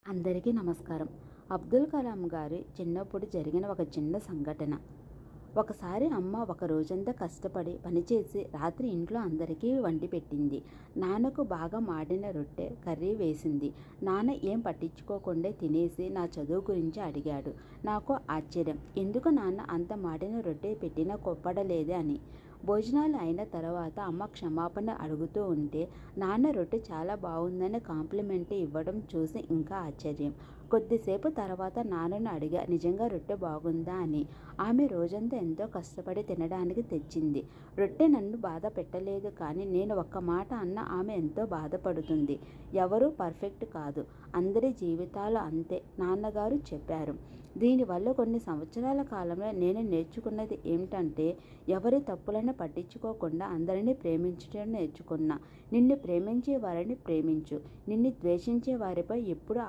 అందరికీ నమస్కారం. అబ్దుల్ కలాం గారి చిన్నప్పుడు జరిగిన ఒక చిన్న సంఘటన. ఒకసారి అమ్మ ఒక రోజంతా కష్టపడి పనిచేసి రాత్రి ఇంట్లో అందరికీ వండి పెట్టింది. నాన్నకు బాగా మాడిన రొట్టె కర్రీ వేసింది. నాన్న ఏం పట్టించుకోకుండా తినేసి నా చదువు గురించి అడిగాడు. నాకు ఆశ్చర్యం, ఎందుకు నాన్న అంత మాడిన రొట్టె పెట్టినా కోప్పడలేదే అని. భోజనాలు అయిన తర్వాత అమ్మ క్షమాపణ అడుగుతూ ఉంటే నాన్న రొట్టె చాలా బాగుందని కాంప్లిమెంట్ ఇవ్వడం చూసి ఇంకా ఆశ్చర్యం. కొద్దిసేపు తర్వాత నాన్నను అడిగా, నిజంగా రొట్టె బాగుందా అని. ఆమె రోజంతా ఎంతో కష్టపడి తినడానికి తెచ్చింది. రొట్టె నన్ను బాధ పెట్టలేదు, కానీ నేను ఒక్క మాట అన్న ఆమె ఎంతో బాధపడుతుంది. ఎవరూ పర్ఫెక్ట్ కాదు, అందరి జీవితాలు అంతే నాన్నగారు చెప్పారు. దీనివల్ల కొన్ని సంవత్సరాల కాలంలో నేను నేర్చుకున్నది ఏమిటంటే, ఎవరి తప్పులను పట్టించుకోకుండా అందరినీ ప్రేమించడం నేర్చుకున్నా. నిన్ను ప్రేమించే వారిని ప్రేమించు, నిన్ను ద్వేషించే వారిపై ఎప్పుడు